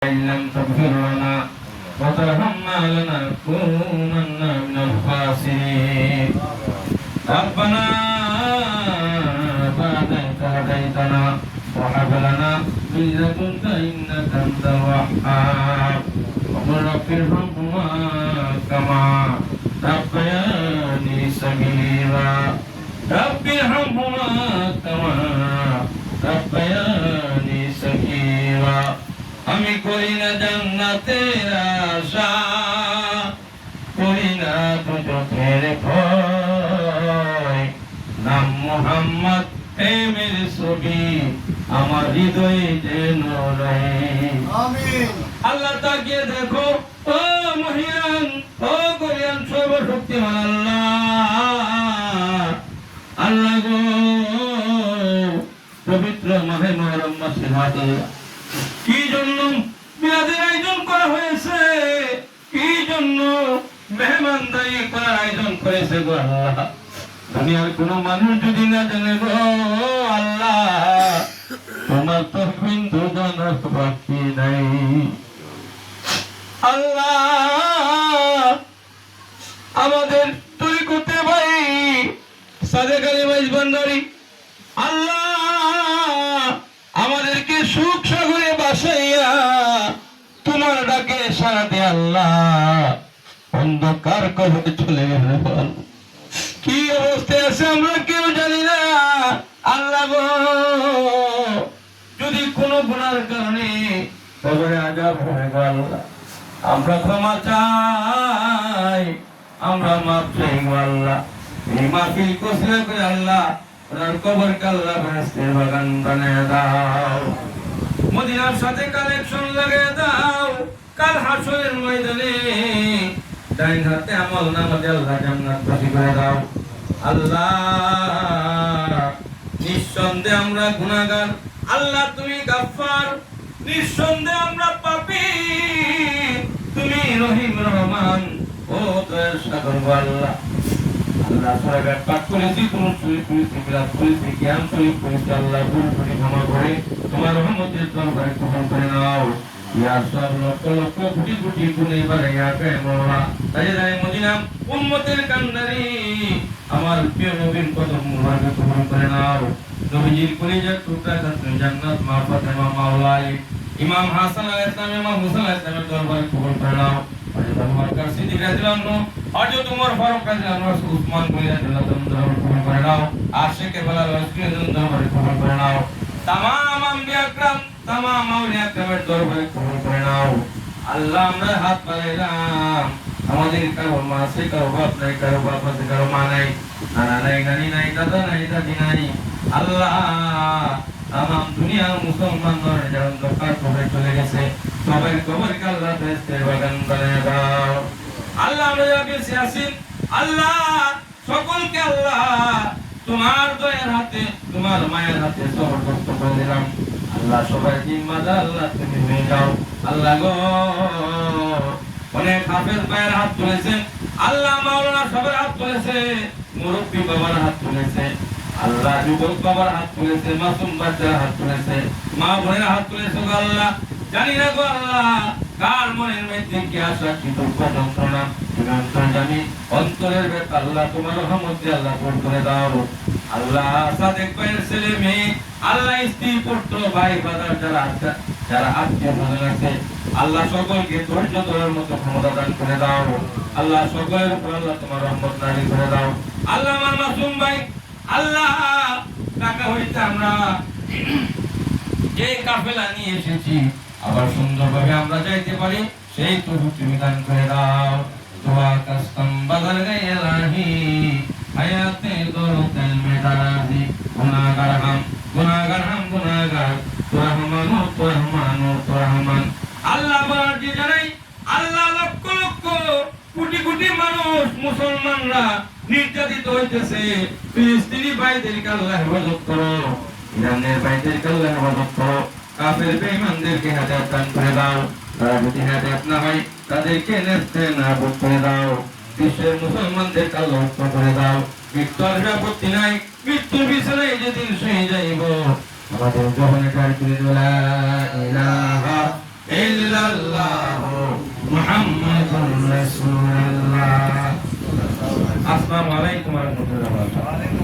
إن لم تغفر لنا وترحمنا لنكونن من الخاسرين ربنا بعد إذ هديتنا وهب لنا من لدنك إنك أنت الوهاب وقل رب ارحمهما كما ربياني صغيرا رب ارحمهما كما ربياني صغيرا আমি করি না জান্নাতের আশা করি না দুজকের ভয় নাম মুহাম্মদ প্রেমের ছবি আমার হৃদয়ে যেন রহে আমিন আল্লাহ তাকিয়ে দেখো ও মহিয়ান ও গরিয়ান সর্বশক্তিমান আল্লাহ আল্লাহ গো পবিত্র মাহে মুহররম মাসে হাতে কি জন্য মিলাদের আয়োজন করা হয়েছে কি জন্য মেহমানদারি করার আয়োজন করেছে গো আল্লাহ দুনিয়ার কোনো মানুষ যদি না জানে গো আল্লাহ তোমার তো বিন্দু জানার বাকি নাই আল্লাহ আমাদের তুই করতে ভাই সাদেক আলী ভাই ভান্ডারী আল্লাহ আমাদেরকে সুখ সাগরে বাসাইয়া তোমার ডাকে সাড়া দে আল্লাহ অন্ধকার কবরে চলে গেল কি অবস্থায় আছে আমরা কেউ জানি না আল্লাহ গো যদি কোনো গুনার কারণে কবরে আযাব হয়ে গেল আমরা ক্ষমা চাই আমরা মাফ চাই আল্লাহ এই মাহফিল কোসলে করে আল্লাহ ওনার কবর আল্লাহ বেহেশতের বাগান বানিয়ে দাও মদিনার সাথে কানেকশন লাগিয়ে দাও কাল হাসরের ময়দানে ডাইন হাতে আমল নামাতে আল্লাহ জান্নাত বাসী করে দাও আল্লাহ নিঃসন্দেহে আমরা গুনাহগার আল্লাহ তুমি গাফফার নিঃসন্দেহে আমরা পাপী তুমি রহিম রহমান ও দয়ার সাগর আল্লাহ আল্লাহ সরকার পাক করেছি কোন চুরি করেছি বিরাট করেছি জ্ঞান চুরি করেছি আল্লাহ ভুল করে ক্ষমা করে তোমার রহমতের দরবারে কবুল করে নাও ইয়া সব লক্ষ লক্ষ কোটি কোটি গুণে বাড়াইয়া কে মোলা তাই যাই মদিনা উম্মতের কান্দারি আমার প্রিয় নবীর কদম মুবারক কবুল করে নাও নবীজির কলিজার টুকরা খাতুন জান্নাত মা ফাতেমা মাওলাই ইমাম হাসান আলাইহিস সালাম ইমাম মুসা আলাইহিস সালামের দরবারে কবুল করে নাও বকর সিদ্দিক রাদিয়াল্লাহু আনহু হযরত ওমর ফারুক রাদিয়াল্লাহু আনহু উসমান গনি রাদিয়াল্লাহু আনহু কবুল করে নাও আশিকে বেলাল রাসূলের দরবারে কবুল করে নাও तमाम अंबिया کرام तमाम আউলিয়া کرامের দরবারে কবুল করে নাও আল্লাহ আমরা হাত বাড়াইলাম আমাদের কারো মা আছে কারো বাপ নাই কারো বাপ আছে কারো মা নাই নানা নাই নানি নাই দাদা নাই দাদি নাই আল্লাহ तमाम দুনিয়ার মুসলমানদের যারা দরকার করে চলে গেছে সবার কবরকে আল্লাহ বেহেশতের বাগান বানিয়ে দাও আল্লাহ আমরা যাকে আসিন আল্লাহ সকলকে আল্লাহ তোমার দয়ার হাতে তোমার মায়ের হাতে সমর্পিত করে দিলাম আল্লাহ সবার জিম্মাদার আল্লাহ তুমি হয়ে যাও আল্লাহ গো অনেক হাফেজ ভাইয়ের হাত তুলেছে আল্লাহ মাওলানা সবার হাত তুলেছে মুরব্বী বাবার হাত তুলেছে আল্লাহ যুবক বাবার হাত তুলেছে মাসুম বাচ্চার হাত তুলেছে মা বোনের হাত তুলেছে গো আল্লাহ জানি না গো আল্লাহ কার মনের মধ্যে কি আশা কি দুঃখ যন্ত্রণা জানি অন্তরের ব্যাপার আল্লাহ তোমার রহমতে আল্লাহ পূরণ করে দাও আল্লাহ সাদেক ভাইয়ের ছেলে মেয়ে আল্লাহ স্ত্রী পুত্র ভাই বাজার যারা আত্মীয় স্বজন আছে আল্লাহ সকলকে ধৈর্য ধরার মতো ক্ষমতা দান করে দাও আল্লাহ সকলের উপর আল্লাহ তোমার রহমত নাযিল করে দাও আল্লাহ আমার মাসুম ভাই আল্লাহ টাকা হইতে আমরা যে কাফেলা নিয়ে এসেছি আবার সুন্দরভাবে আমরা যাইতে পারি সেই তৌফিক তুমি দান করে দাও দোয়া কাসম বদল গয়ে ইলাহি হায়াতে দরুকাল মেদারাজি গুনাহগার হাম গুনাহগার রহমান আল্লাহ বারজি জানাই আল্লাহ লক্ষ লক্ষ কোটি কোটি মানুষ মুসলমানরা নির্যাতিত হইতেছে ফিলিস্তিনি ভাইদেরকে আল্লাহ হেফাজত করো ইরানের ভাইদেরকে আল্লাহ হেফাজত করো কাফের বেঈমানদেরকে হেদায়েত দান করে দাও তারা যদি হেদায়েত না হয় তাদেরকে নেস্তে নাবুদ করে দাও বিশ্বের মুসলমানদেরকে আল্লাহ রক্ষা করে দাও মৃত্যুর আপত্তি নাই মৃত্যুর বিছানায় যেদিন শুয়ে যাইব আমাদের জবানে কার করে লা ইলাহা ইল্লাল্লাহু মুহাম্মাদুর রাসূলুল্লাহ। আসসালামু আলাইকুম ওয়া রাহমাতুল্লাহি ওয়া বারাকাতুহু।